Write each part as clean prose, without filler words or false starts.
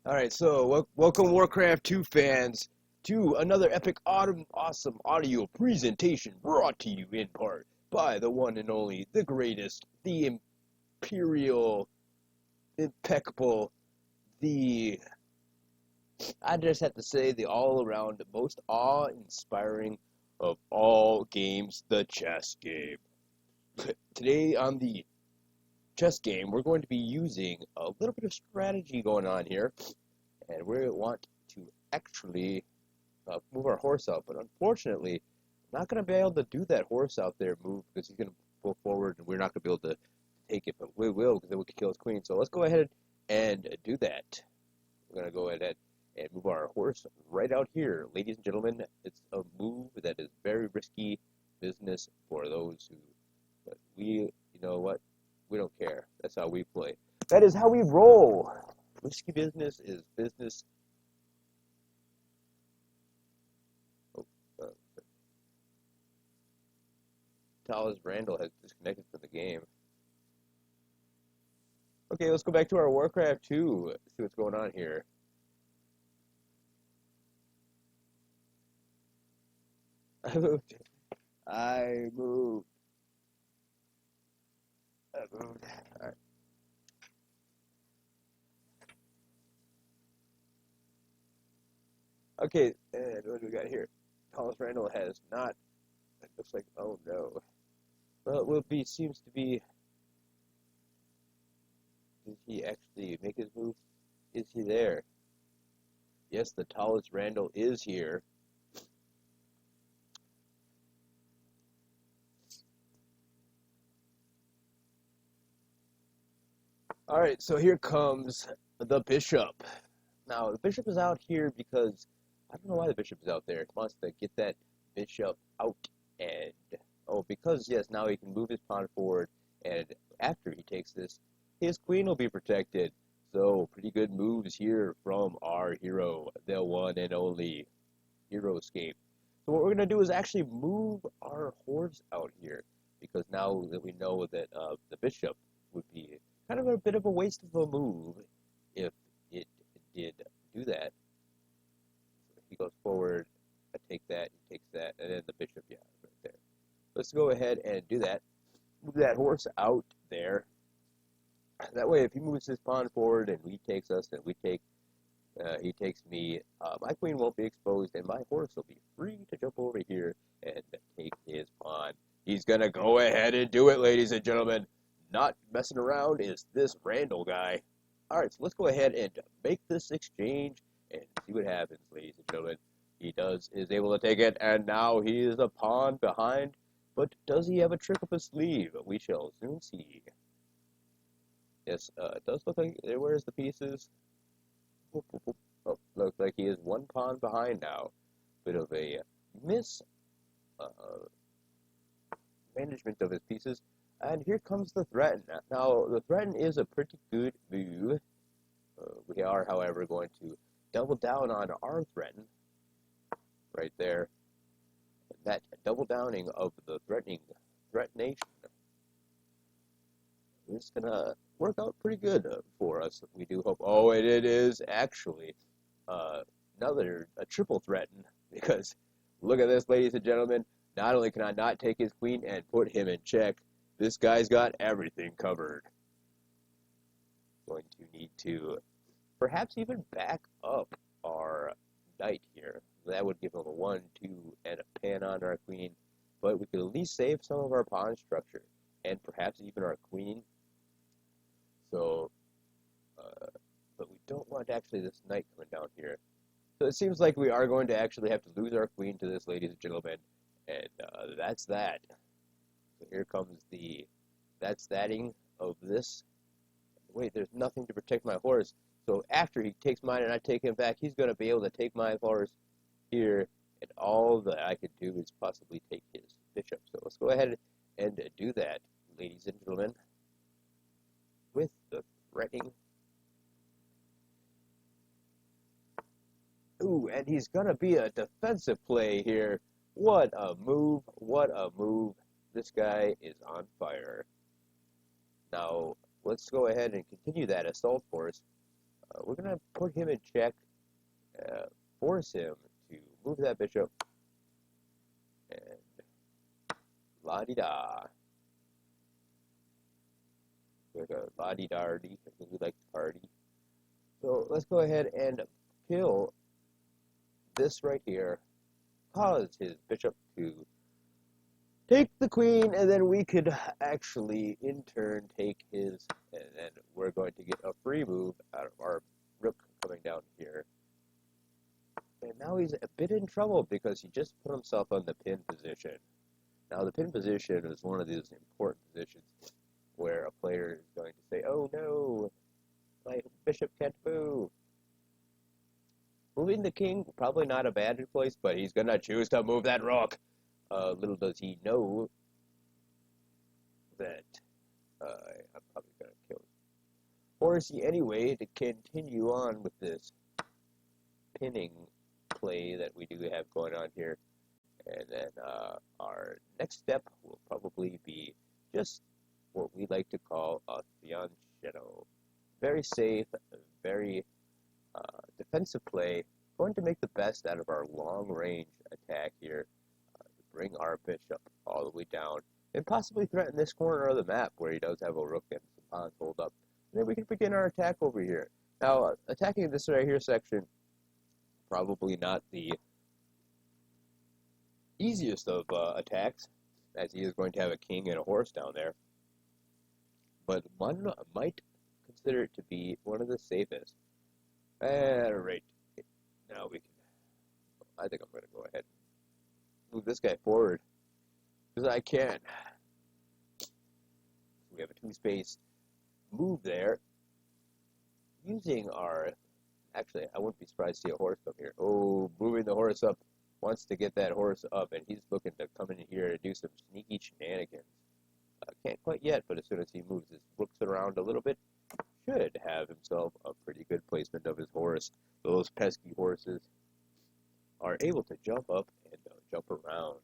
All right, so welcome Warcraft 2 fans to another epic awesome audio presentation brought to you in part by the one and only, the greatest, the imperial, impeccable, the, I just have to say, the all-around most awe-inspiring of all games, the chess game. Today on the chess game, we're going to be using a little bit of strategy going on here, and we want to actually move our horse out. But unfortunately, I'm not going to be able to do that horse out there move because he's going to pull forward, and we're not going to be able to take it. But we will, because then we can kill his queen. So let's go ahead and do that. We're going to go ahead and move our horse right out here. Ladies and gentlemen, it's a move that is very risky business for those who, but we, you know what, we don't care. That's how we play. That is how we roll. Risky business is business. Oh, Talrand Randall has disconnected from the game. Okay, let's go back to our Warcraft 2. See what's going on here. I moved. I moved. I moved. All right. Okay, and what do we got here? Thomas Randall has not. It looks like. Oh no. Well, it will be. Seems to be. Did he actually make his move? Is he there? Yes, the tallest Randall is here. All right, so here comes the bishop. Now, the bishop is out here because I don't know why the bishop is out there. He wants to get that bishop out and oh, because yes, now he can move his pawn forward, and after he takes this, his queen will be protected. So pretty good moves here from our hero, the one and only Hero Escape. So what we're gonna do is actually move our horse out here because now that we know that the bishop would be kind of a bit of a waste of a move if it did do that. So he goes forward, I take that, he takes that, and then the bishop, yeah, right there. Let's go ahead and do that. Move that horse out there. That way, if he moves his pawn forward and he takes us and he takes me, my queen won't be exposed and my horse will be free to jump over here and take his pawn. He's going to go ahead and do it, ladies and gentlemen. Not messing around is this Randall guy. All right, so let's go ahead and make this exchange and see what happens, ladies and gentlemen. He is able to take it, and now he is a pawn behind. But does he have a trick up his sleeve? We shall soon see. Yes, it does look like, where's the pieces? Oh, looks like he is one pawn behind now. Bit of a uh, management of his pieces. And here comes the threaten. Now, the threaten is a pretty good move. We are, however, going to double down on our threaten right there. That double downing of the threatenation is going to work out pretty good for us. We do hope. Oh, it is actually a triple threaten because look at this, ladies and gentlemen. Not only can I not take his queen and put him in check, this guy's got everything covered. Going to need to perhaps even back up our knight here. That would give him a 1, 2, and a pan on our queen. But we could at least save some of our pawn structure and perhaps even our queen. So, but we don't want actually this knight coming down here. So it seems like we are going to actually have to lose our queen to this, ladies and gentlemen. And that's that. So here comes the that's thatting of this. Wait, there's nothing to protect my horse. So after he takes mine and I take him back, he's going to be able to take my horse here. And all that I could do is possibly take his bishop. So let's go ahead and do that, ladies and gentlemen, with the threatening. Ooh, and he's going to be a defensive play here. What a move. What a move. This guy is on fire. Now, let's go ahead and continue that assault force. we're going to put him in check, force him to move that bishop, and la-di-da. Like a la-di-da-di, because we like to party. So let's go ahead and kill this right here, cause his bishop to take the queen, and then we could actually, in turn, take his, and then we're going to get a free move out of our rook coming down here. And now he's a bit in trouble because he just put himself on the pin position. Now, the pin position is one of these important positions where a player is going to say, oh no, my bishop can't move. Moving the king, probably not a bad choice, but he's going to choose to move that rook. Little does he know that I'm probably going to kill Horsey anyway to continue on with this pinning play that we do have going on here. And then our next step will probably be just what we like to call a fianchetto. Very safe, very defensive play, going to make the best out of our long-range attack here to bring our bishop all the way down and possibly threaten this corner of the map where he does have a rook and some pawns hold up. And then we can begin our attack over here. Now, attacking this right here section, probably not the easiest of attacks, as he is going to have a king and a horse down there. But one might consider it to be one of the safest. Alright, now we can, I think I'm going to go ahead and move this guy forward, because I can. We have a two-space move there, using our, actually, I wouldn't be surprised to see a horse come here. Oh, moving the horse up, wants to get that horse up, and he's looking to come in here to do some sneaky shenanigans. Can't quite yet, but as soon as he moves his rooks around a little bit, should have himself a pretty good placement of his horse. Those pesky horses are able to jump up and jump around.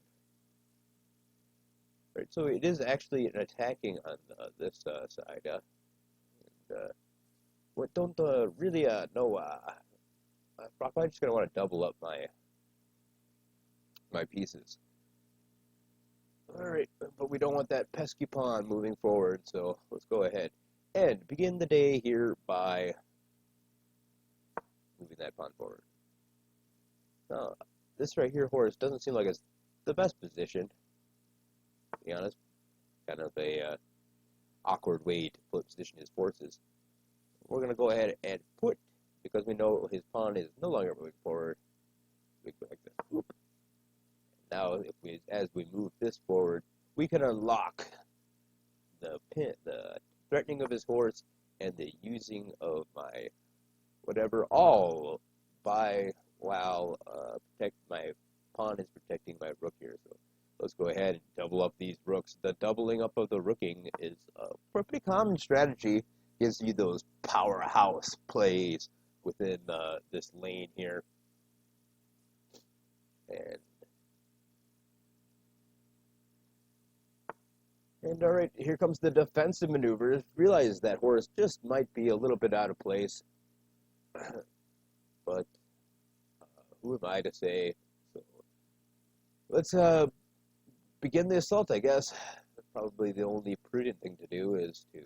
Right, so it is actually an attacking on this side. What don't really know? I'm probably just gonna want to double up my pieces. Alright, but we don't want that pesky pawn moving forward, so let's go ahead and begin the day here by moving that pawn forward. Now, this right here, horse, doesn't seem like it's the best position, to be honest. Kind of a awkward way to position his forces. We're going to go ahead and put, because we know his pawn is no longer moving forward, we go like this. Whoop. Now, as we move this forward, we can unlock the threatening of his horse and the using of my whatever, all while my pawn is protecting my rook here. So let's go ahead and double up these rooks. The doubling up of the rooking is a pretty common strategy. Gives you those powerhouse plays within this lane here. And all right, here comes the defensive maneuvers. Realize that horse just might be a little bit out of place, but who am I to say? So let's begin the assault, I guess. Probably the only prudent thing to do is to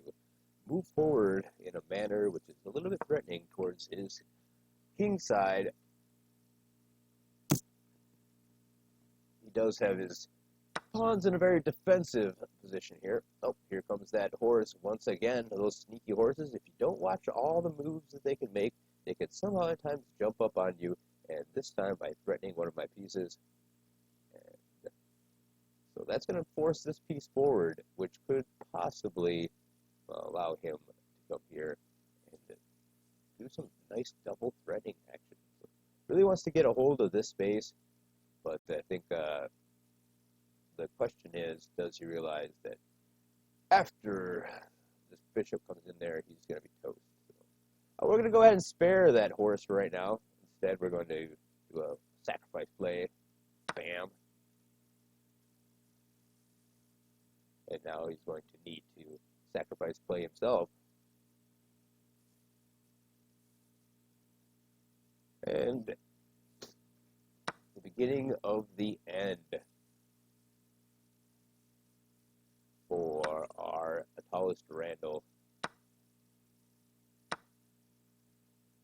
move forward in a manner which is a little bit threatening towards his king side. He does have his pawns in a very defensive position here. Oh, here comes that horse once again. Those sneaky horses, if you don't watch all the moves that they can make, they can somehow at times jump up on you, and this time by threatening one of my pieces. And so that's going to force this piece forward, which could possibly allow him to come here and do some nice double threatening action. So really wants to get a hold of this space, but I think the question is, does he realize that after this bishop comes in there, he's going to be toast? So, we're going to go ahead and spare that horse right now. Instead, we're going to do a sacrifice play. Bam. And now he's going to need to sacrifice play himself. And the beginning of the end for our tallest Randall.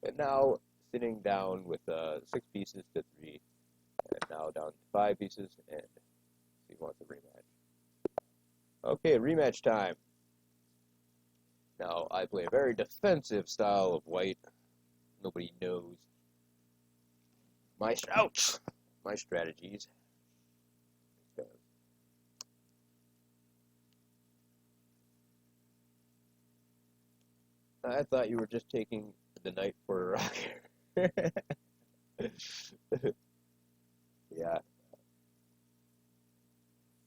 And now sitting down with 6 pieces to 3, and now down to 5 pieces, and he wants a rematch. Okay, rematch time. Now I play a very defensive style of white. Nobody knows my strategies. I thought you were just taking the knight for a rock. Yeah.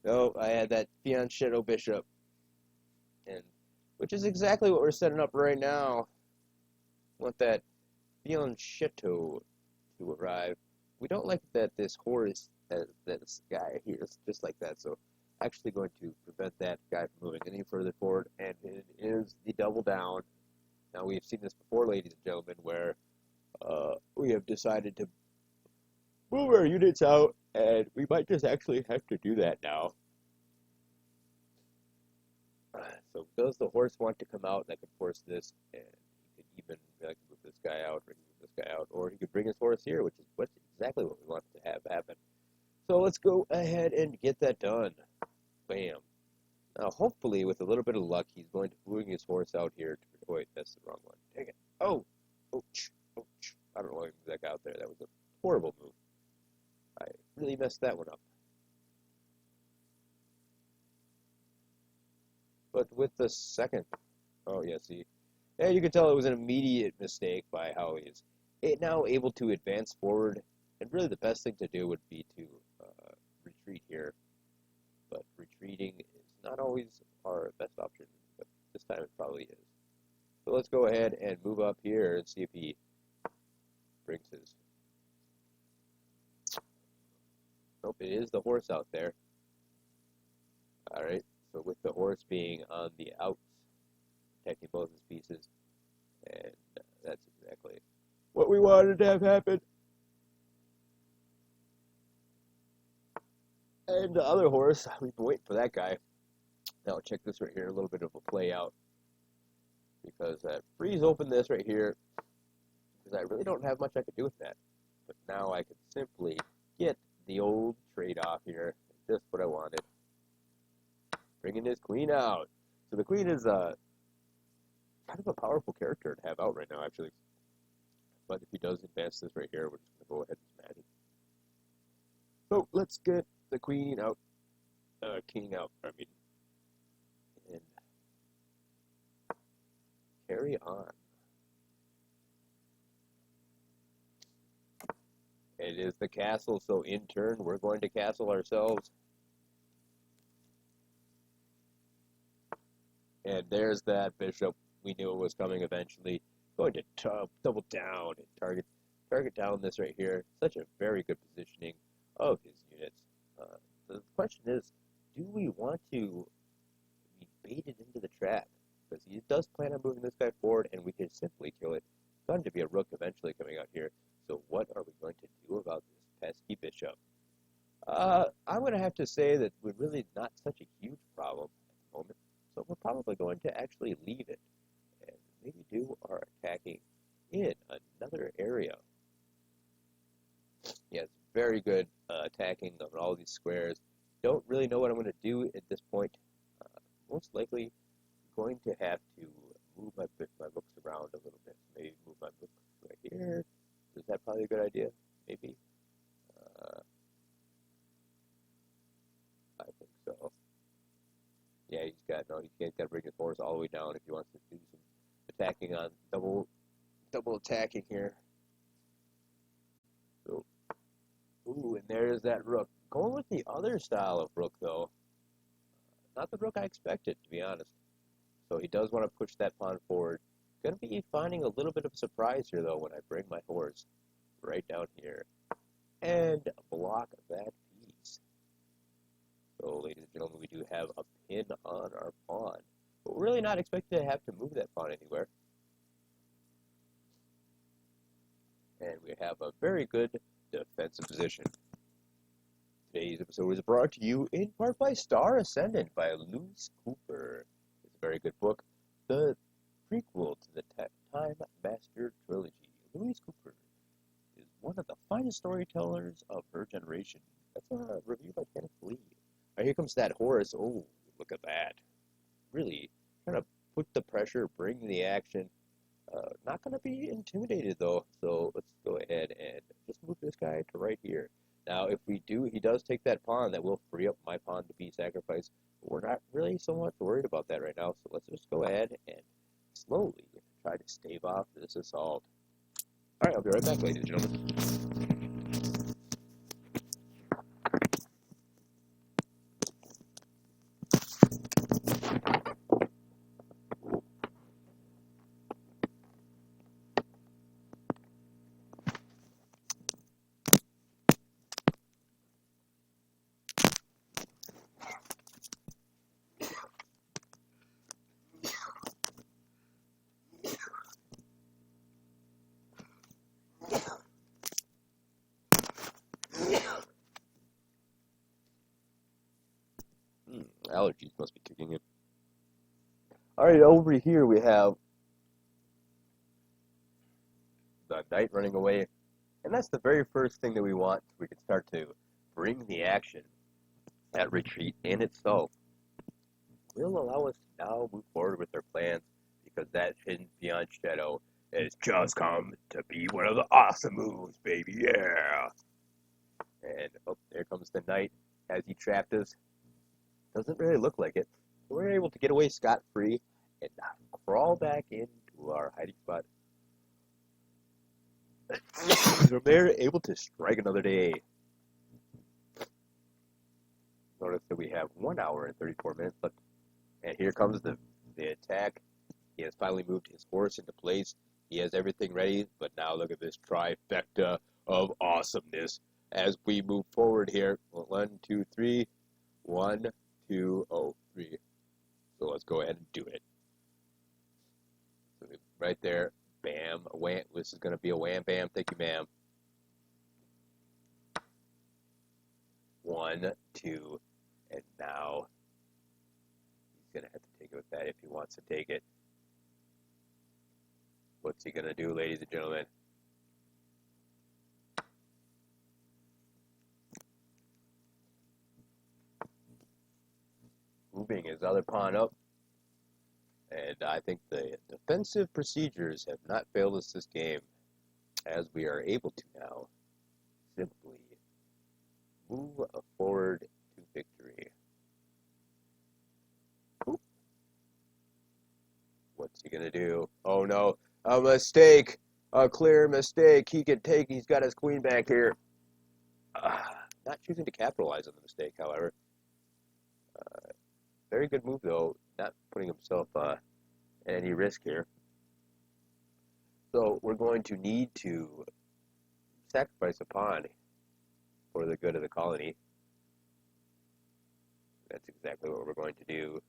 No, I had that fianchetto bishop, and which is exactly what we're setting up right now. Want that fianchetto to arrive. We don't like that this horse, this guy here is just like that, so actually going to prevent that guy from moving any further forward, and it is the double down. Now, we've seen this before, ladies and gentlemen, where we have decided to move our units out, and we might just actually have to do that now. So does the horse want to come out? That could force this, and he could even move this guy out, or move this guy out, or he could bring his horse here, which is exactly what we want to have happen. So let's go ahead and get that done. Bam. Now, hopefully, with a little bit of luck, he's going to bring his horse out here. Wait, that's the wrong one. Dang it. Oh! Ouch. Ouch. I don't know why I moved that guy out there. That was a horrible move. I really messed that one up. But with the second... Oh, yeah, see. Yeah, you can tell it was an immediate mistake by how he's now able to advance forward. And really the best thing to do would be to retreat here. But retreating is not always our best option. But this time it probably is. So let's go ahead and move up here and see if he brings his... Nope, it is the horse out there. Alright, so with the horse being on the outs, protecting both his pieces, and that's exactly what we wanted to have happen. And the other horse, we've been waiting for that guy. Now check this right here, a little bit of a play out. Because that frees open this right here, because I really don't have much I could do with that. But now I can simply get the old trade-off here, just what I wanted. Bringing his queen out. So the queen is kind of a powerful character to have out right now, actually. But if he does advance this right here, we're just going to go ahead and smash it. So let's get the queen out, king out, I mean, and carry on. It is the castle, so in turn, we're going to castle ourselves. And there's that bishop. We knew it was coming eventually. Going to double down and target down this right here. Such a very good positioning of his units. The question is, do we want to be baited into the trap? Because he does plan on moving this guy forward, and we can simply kill it. It's going to be a rook eventually coming out here. So what are we going to do about this pesky bishop? I'm going to have to say that we're really not such a huge problem at the moment. So we're probably going to actually leave it and maybe do our attacking in another area. Yes, very good attacking of all these squares. Don't really know what I'm going to do at this point. Most likely going to have to move my books around a little bit. Maybe move my book right here. Is that probably a good idea? Maybe. I think so. Yeah, he's got to bring his horse all the way down if he wants to do some attacking on double attacking here. So, ooh, and there's that rook. Going with the other style of rook though. Not the rook I expected, to be honest. So he does want to push that pawn forward. Going to be finding a little bit of surprise here though when I bring my horse right down here and block that piece. So, ladies and gentlemen, we do have a pin on our pawn. But we're really not expected to have to move that pawn anywhere. and we have a very good defensive position. Today's episode is brought to you in part by Star Ascendant by Lewis Cooper. It's a very good book, the prequel to the Time Master trilogy. Lewis Cooper is one of the finest storytellers of her generation. That's a review by Kenneth Lee. All right, here comes that horse. Oh, look at that. Really trying to put the pressure, bring the action. Not going to be intimidated, though, so let's go ahead and just move this guy to right here. Now, if we do, he does take that pawn. That will free up my pawn to be sacrificed. But we're not really so much worried about that right now, so let's just go ahead and slowly try to stave off this assault. All right, I'll be right back, ladies and gentlemen. Allergies must be kicking in. All right, over here we have the knight running away, and that's the very first thing that we want. So we can start to bring the action. That retreat in itself will allow us to now move forward with our plans, because that hidden beyond shadow has just come to be one of the awesome moves, baby, yeah! And, oh, there comes the knight. Has he trapped us? Doesn't really look like it. We're able to get away scot-free and crawl back into our hiding spot. From there, able to strike another day. Notice that we have 1 hour and 34 minutes left. And here comes the attack. He has finally moved his horse into place. He has everything ready, but now look at this trifecta of awesomeness as we move forward here. 1, 2, 3. 1, 2, 3. So let's go ahead and do it. So right there, bam, wham. This is going to be a wham, bam. Thank you, ma'am. 1, 2, and now he's going to have to take it with that if he wants to take it. What's he going to do, ladies and gentlemen? Moving his other pawn up. And I think the defensive procedures have not failed us this game, as we are able to now simply move forward to victory. Oop. What's he going to do? Oh no, a mistake, a clear mistake. He's got his queen back here. Not choosing to capitalize on the mistake, however. Very good move, though, not putting himself at any risk here. So we're going to need to sacrifice a pawn for the good of the colony. That's exactly what we're going to do.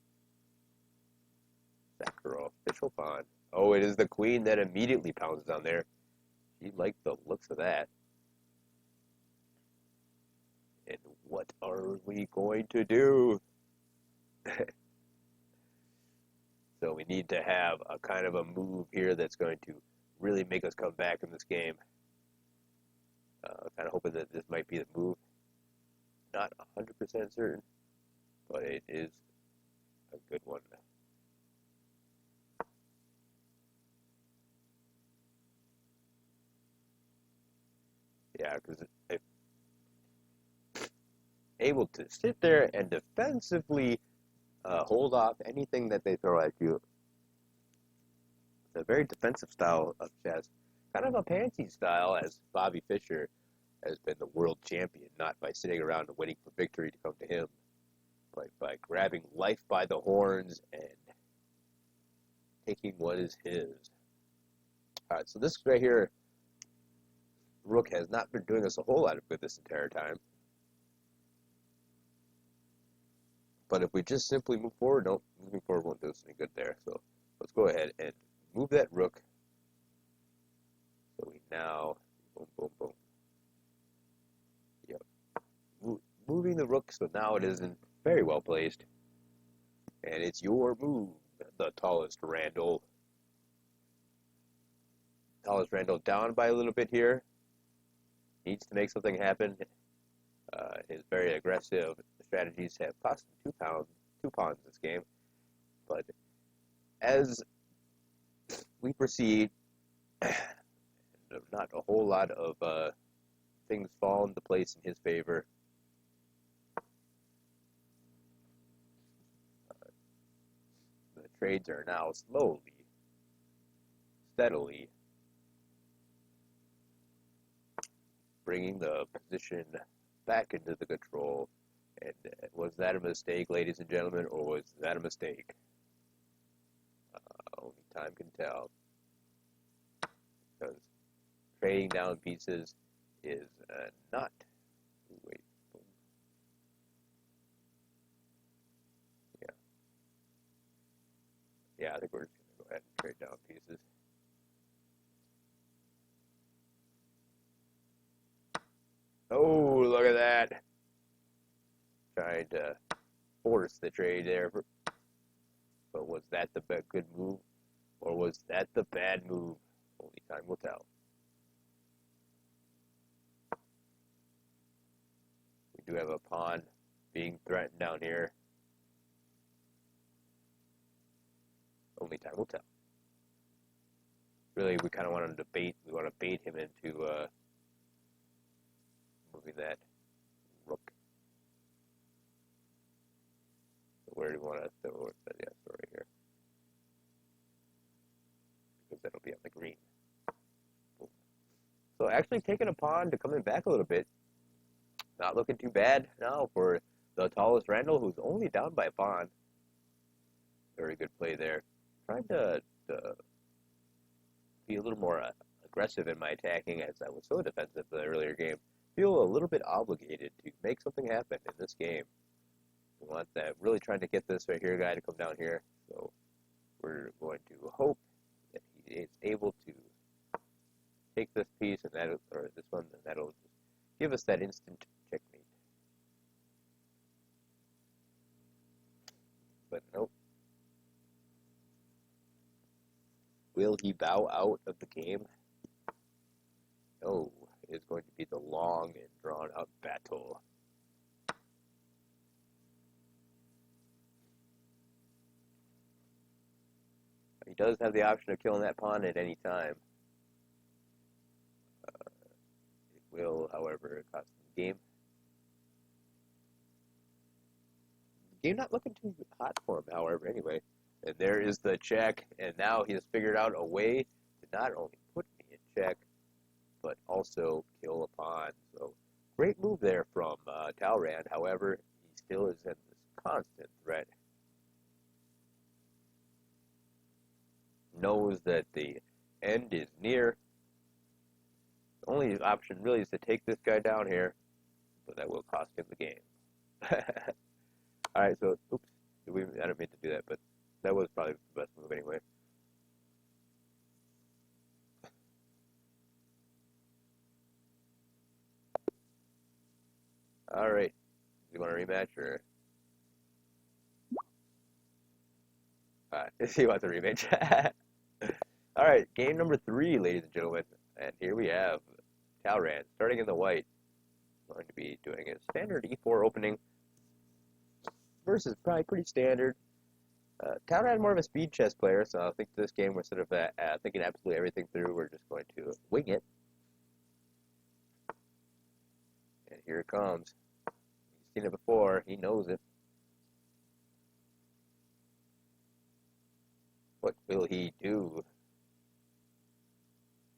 Sacrifice official pawn. Oh, it is the queen that immediately pounces on there. She liked the looks of that. And what are we going to do? So we need to have a kind of a move here that's going to really make us come back in this game. Kind of hoping that this might be the move. Not 100% certain, but it is a good one. Yeah, because if able to sit there and defensively hold off anything that they throw at you. It's a very defensive style of chess. Kind of a pansy style, as Bobby Fischer has been the world champion, not by sitting around and waiting for victory to come to him, but by grabbing life by the horns and taking what is his. All right, so this right here, rook has not been doing us a whole lot of good this entire time. But if we just simply move forward, no, moving forward won't do us any good there. So let's go ahead and move that rook. So we now Boom, boom, boom. Yep. Moving the rook, so now it isn't very well placed. And it's your move, the tallest Randall. Tallest Randall down by a little bit here. Needs to make something happen. His very aggressive strategies have cost him 2 pawns this game. But as we proceed, not a whole lot of things fall into place in his favor. The trades are now slowly, steadily bringing the position back into the control. And was that a mistake, ladies and gentlemen, or was that a mistake? Only time can tell. Because trading down pieces is not. Wait. Yeah. Yeah, I think we're just going to go ahead and trade down pieces. Oh, look at that. Trying to force the trade there. But was that the good move? Or was that the bad move? Only time will tell. We do have a pawn being threatened down here. Only time will tell. Really, we kind of want to bait. We want to bait him into moving that rook. So where do we want to throw it? Yeah, so right here. Because that'll be on the green. Boom. So actually taking a pawn to coming back a little bit. Not looking too bad now for the tallest Randall, who's only down by a pawn. Very good play there. Trying to be a little more aggressive in my attacking, as I was so defensive in the earlier game. Feel a little bit obligated to make something happen in this game. We want that, really trying to get this right here guy to come down here. So we're going to hope that he is able to take this piece and that, or this one, and that'll just give us that instant checkmate. But nope. Will he bow out of the game? No, it is going to be the long and drawn-out battle. He does have the option of killing that pawn at any time. It will, however, cost him the game. The game not looking too hot for him, however, anyway. And there is the check, and now he has figured out a way to not only put me in check, but also kill a pawn. So, great move there from talrand. However, he still is in this constant threat. Knows that the end is near. The only option really is to take this guy down here, but that will cost him the game. Alright, so, oops, I didn't mean to do that, but that was probably the best move anyway. Alright, you want a rematch, or? Alright, he wants a rematch. Alright, game number 3, ladies and gentlemen. And here we have talrand, starting in the white. Going to be doing a standard e4 opening. Versus probably pretty standard. Talrand more of a speed chess player, so I think this game we're sort of thinking absolutely everything through. We're just going to wing it. And here it comes. He's seen it before. He knows it. What will he do?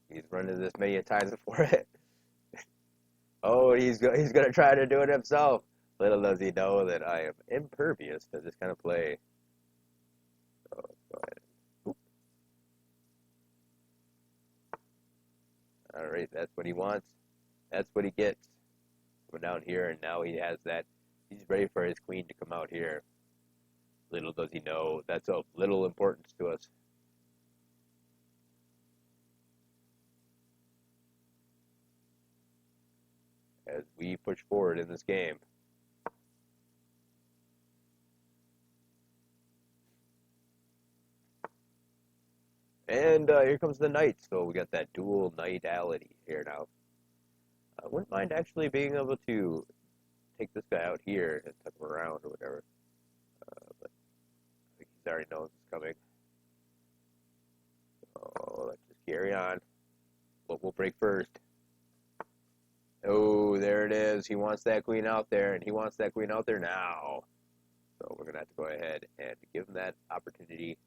He's run into this many times before. Oh, he's going to try to do it himself. Little does he know that I am impervious to this kind of play. So let's go ahead. Oop. All right, that's what he wants. That's what he gets. Coming down here, and now he has that. He's ready for his queen to come out here. Little does he know that's of little importance to us. be pushed forward in this game. And here comes the knight. So we got that dual knightality here now. I wouldn't mind actually being able to take this guy out here and tuck him around or whatever. But I think he's already knows it's coming. So let's just carry on. We'll break first. Oh, there it is. He wants that queen out there, and he wants that queen out there now. So we're going to have to go ahead and give him that opportunity.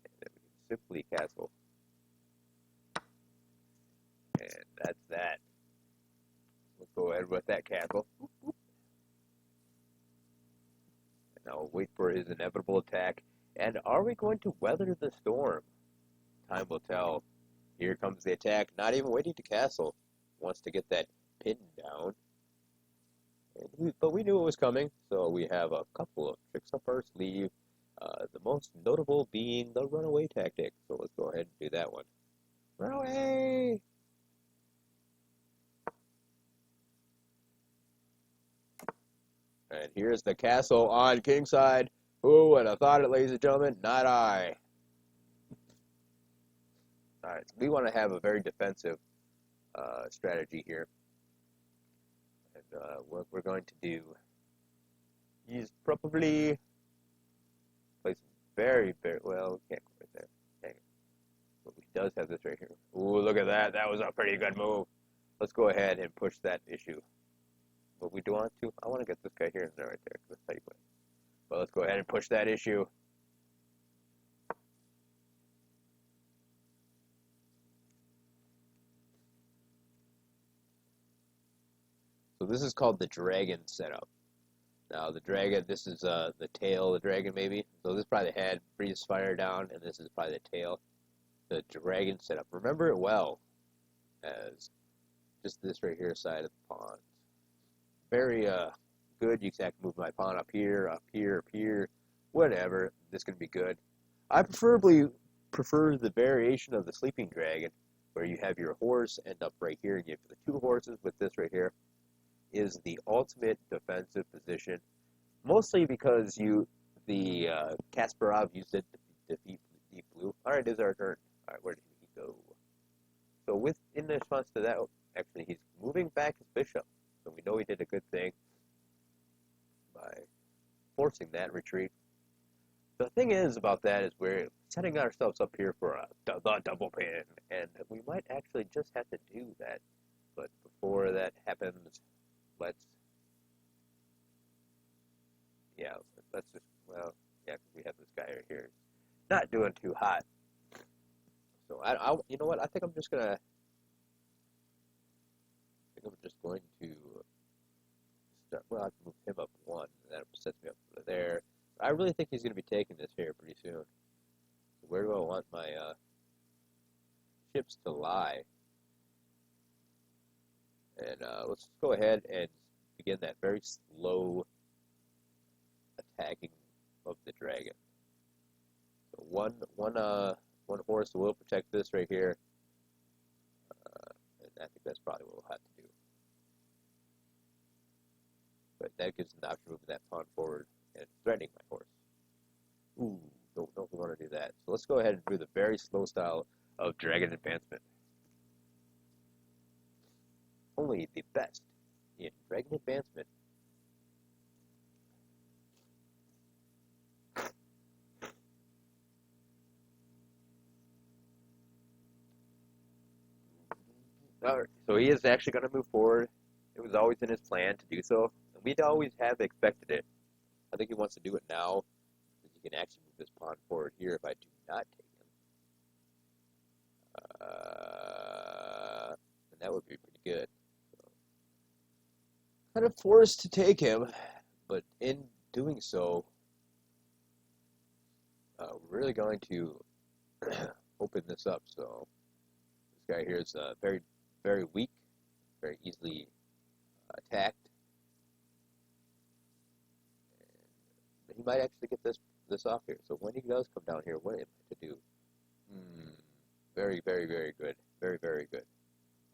And then we can simply castle. And that's that. Let's go ahead with that castle. And now we'll wait for his inevitable attack. And are we going to weather the storm? Time will tell. Here comes the attack. Not even waiting to castle. Wants to get that pin down. But we knew it was coming, so we have a couple of tricks up our sleeve. The most notable being the runaway tactic. So let's go ahead and do that one. Run away! And here's the castle on kingside. Who would have thought it, ladies and gentlemen? Not I. Alright, so we want to have a very defensive strategy here. And what we're going to do is probably place very, very well. We can't go right there. Dang it. But he does have this right here. Ooh, look at that. That was a pretty good move. Let's go ahead and push that issue. But we do want to. I want to get this guy here and there right there. That's how you play. But let's go ahead and push that issue. So this is called the dragon setup. Now the dragon, this is the tail of the dragon maybe. So this is probably the head, breathes fire down, and this is probably the tail. The dragon setup. Remember it well as just this right here side of the pawn. Very good. You can move my pawn up here, up here, up here, whatever. This is going to be good. I preferably prefer the variation of the sleeping dragon where you have your horse end up right here and you have the two horses with this right here. Is the ultimate defensive position, mostly because the Kasparov used it to defeat Deep Blue. All right, is our turn. All right, where did he go? So in response to that, actually, he's moving back his bishop. So we know he did a good thing by forcing that retreat. The thing is about that is we're setting ourselves up here for the double pin, and we might actually just have to do that. But before that happens, let's just, well, yeah, because we have this guy right here. Not doing too hot. So, you know what, I think I'm just going to start, well, I can move him up one, and that sets me up for there. I really think he's going to be taking this here pretty soon. So where do I want my chips to lie? And let's go ahead and begin that very slow attacking of the dragon. So one horse will protect this right here, and I think that's probably what we'll have to do. But that gives an option of moving that pawn forward and threatening my horse. Ooh, don't know if we want to do that. So let's go ahead and do the very slow style of dragon advancement. Only the best in dragon advancement. Alright, so he is actually going to move forward. It was always in his plan to do so, and we'd always have expected it. I think he wants to do it now, because he can actually move this pawn forward here if I do not take him. And that would be pretty good. So, kind of forced to take him, but in doing so, we're really going to open this up. So this guy here is very, very weak, very easily attacked. And he might actually get this off here. So when he does come down here, what am I to do? Very, very, very good. Very, very good.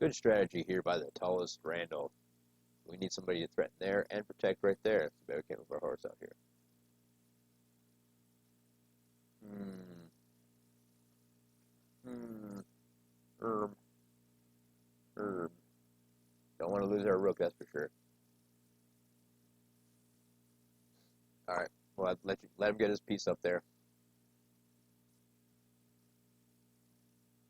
Good strategy here by the tallest Randall. We need somebody to threaten there and protect right there. So maybe we can't move our horse out here. Herb. Don't want to lose our rook, that's for sure. Alright, well, let him get his piece up there.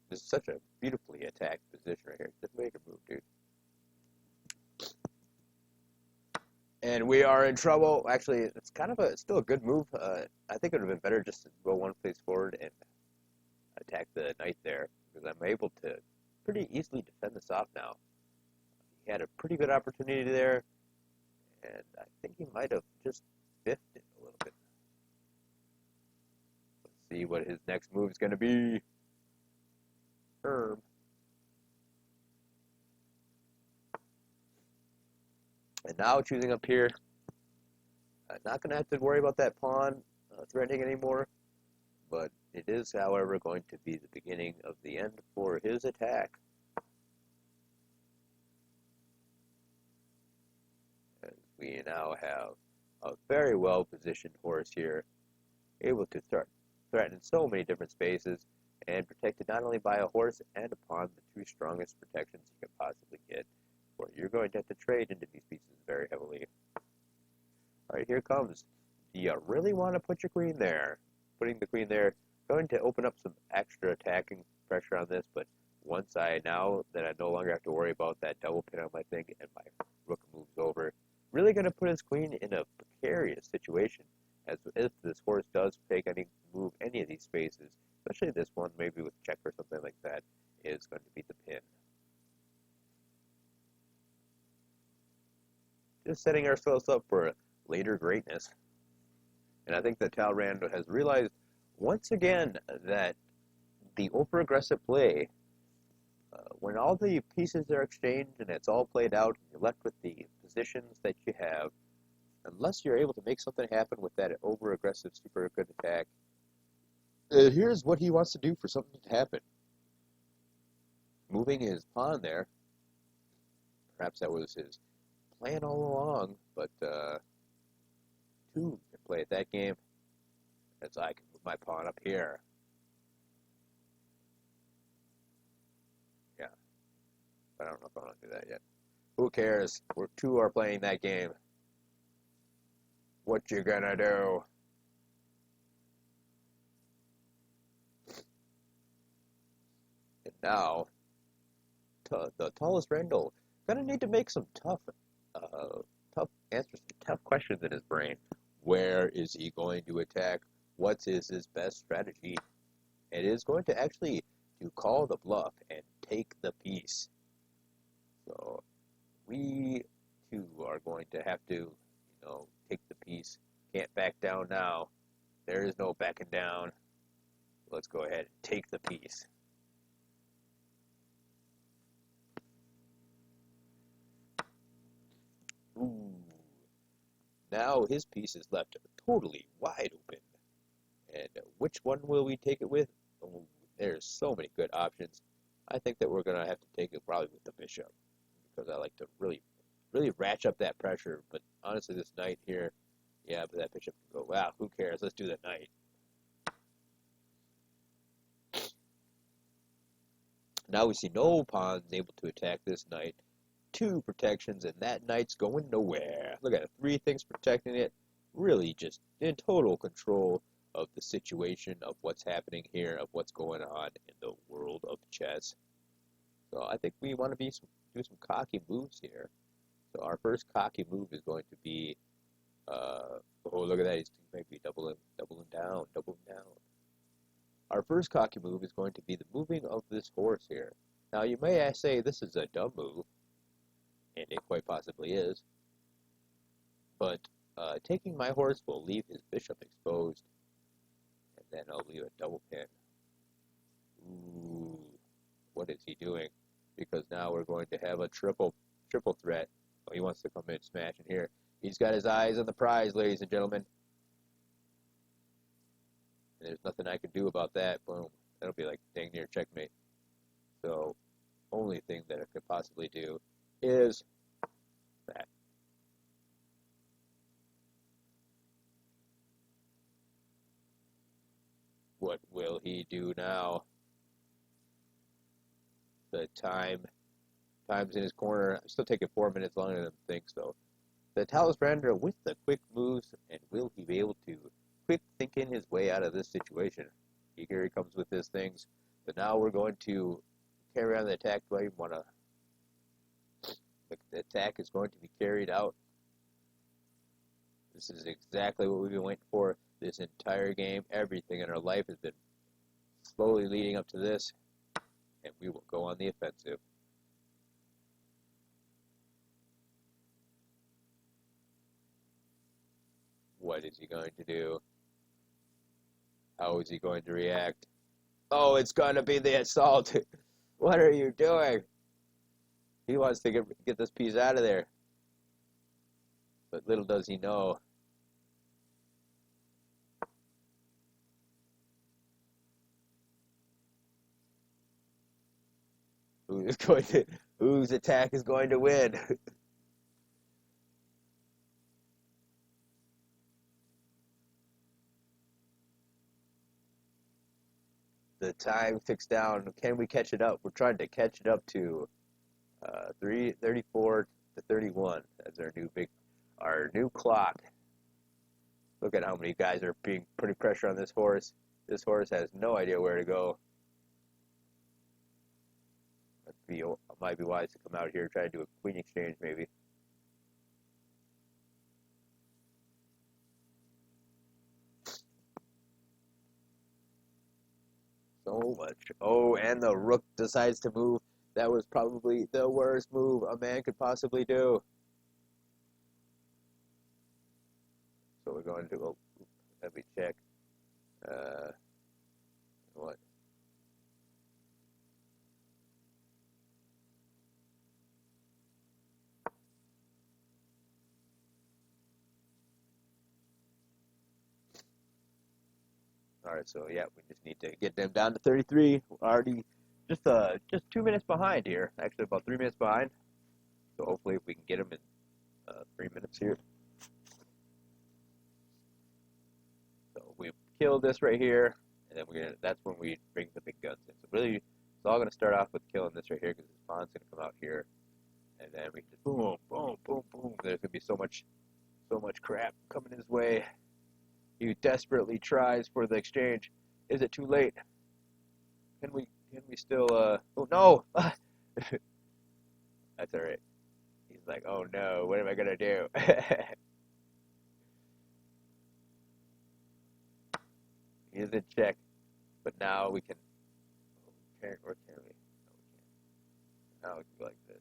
This is such a beautifully attacked position right here. Just make a move, dude. And we are in trouble. Actually, it's kind of still a good move. I think it would have been better just to go one place forward and attack the knight there, because I'm able to pretty easily defend this off now. He had a pretty good opportunity there, and I think he might have just biffed it a little bit. Let's see what his next move is going to be. Herb. And now choosing up here. Not going to have to worry about that pawn threatening anymore, but it is, however, going to be the beginning of the end for his attack. As we now have a very well-positioned horse here, able to start threatening so many different spaces, and protected not only by a horse and a pawn, the two strongest protections you can possibly get, where you're going to have to trade into these pieces very heavily. Alright, here comes. Do you really want to put your queen there? Putting the queen there, going to open up some extra attacking pressure on this, but once now that I no longer have to worry about that double pin on my thing and my rook moves over, really going to put his queen in a precarious situation, as if this horse does move any of these spaces, especially this one, maybe with check or something like that, is going to be the pin. Just setting ourselves up for later greatness. And I think that Talrand has realized once again that the over-aggressive play, when all the pieces are exchanged and it's all played out, and you're left with the positions that you have, unless you're able to make something happen with that over-aggressive, super good attack, here's what he wants to do for something to happen. Moving his pawn there, perhaps that was his plan all along, but two can play at that game, as I can move my pawn up here. Yeah, but I don't know if I want to do that yet. Who cares? Two are playing that game. What you gonna do? And now, the tallest Randall gonna need to make some tough answers, some tough questions in his brain. Where is he going to attack? What is his best strategy? It is going to actually to call the bluff and take the piece. So we too are going to have to, take the piece. Can't back down now. There is no backing down. Let's go ahead and take the piece. Ooh. Now his piece is left totally wide open. And which one will we take it with? Oh, there's so many good options. I think that we're going to have to take it probably with the bishop, because I like to really ratchet up that pressure. But honestly, this knight here, yeah, but that bishop can go, wow, who cares? Let's do the knight. Now we see no pawns able to attack this knight. Two protections, and that knight's going nowhere. Look at it, 3 things protecting it. Really just in total control of the situation, of what's happening here, of what's going on in the world of chess. So I think we want to do some cocky moves here. So our first cocky move is going to be, oh, look at that, he's maybe doubling down. Our first cocky move is going to be the moving of this horse here. Now you may say this is a dumb move, and it quite possibly is, but taking my horse will leave his bishop exposed, and then I'll leave a double pin. Ooh, what is he doing? Because now we're going to have a triple threat. Oh, he wants to come in smashing here. He's got his eyes on the prize, ladies and gentlemen. And there's nothing I can do about that. Boom. That'll be like dang near checkmate. So, only thing that I could possibly do is that. will he do now? The time's in his corner. I'm still taking 4 minutes longer than thinks though. The Talastrander with the quick moves, and will he be able to quick thinking his way out of this situation? Here he comes with his things. So now we're going to carry on the attack. Do I even want to? The attack is going to be carried out. This is exactly what we've been waiting for this entire game. Everything in our life has been slowly leading up to this, and we will go on the offensive. What is he going to do? How is he going to react? Oh, it's going to be the assault. What are you doing? He wants to get this piece out of there. But little does he know. Whose attack is going to win? The time ticks down. Can we catch it up? We're trying to catch it up to 34 to 31. That's our new clock. Look at how many guys are putting pressure on this horse. This horse has no idea where to go. It might be wise to come out here and try to do a queen exchange maybe. So much. Oh, and the rook decides to move. That was probably the worst move a man could possibly do. So we're going to do, let me check. What? All right, so yeah, we just need to get them down to 33. We're already just 2 minutes behind here. Actually, about 3 minutes behind. So hopefully, we can get them in 3 minutes here. So we kill this right here, and then that's when we bring the big guns in. So really, it's all gonna start off with killing this right here because his pawn's gonna come out here, and then we just boom, boom, boom, boom. There's gonna be so much crap coming his way. He desperately tries for the exchange. Is it too late? Can we still oh no. That's all right. He's like, oh no, what am I gonna do? He is in check, but now we can. Or can we? No, we can't. Now we can go like this.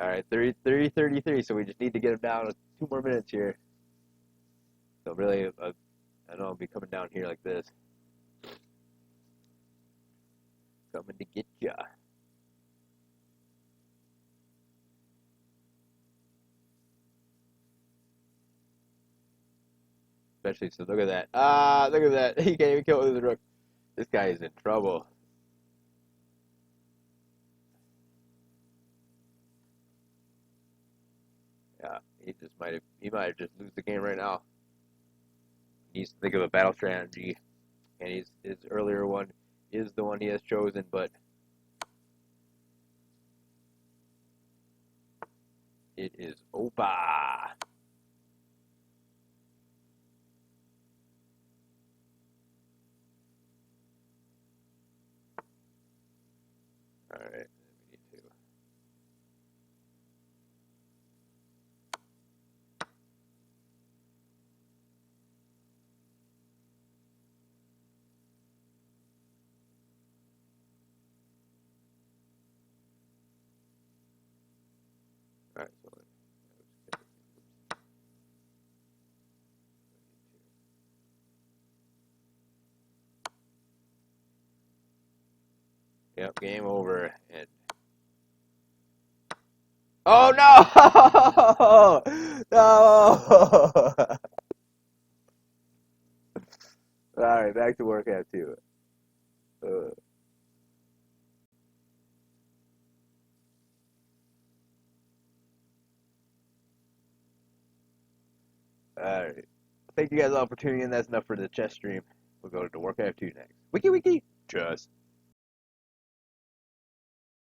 All right, 33. So we just need to get him down 2 more minutes here. So really, I know I'll be coming down here like this. Coming to get ya. Especially, so look at that. Ah, look at that. He can't even kill it with his rook. This guy is in trouble. Yeah, he might have just lose the game right now. He needs to think of a battle strategy, and his earlier one is the one he has chosen, but it is over. All right, we need to. All right, so yep, game over. And oh no, no! Alright, back to Warcraft 2. Uh, Alright. Thank you guys all for tuning in. That's enough for the chess stream. We'll go to Warcraft 2 next. Wiki wiki! Chess.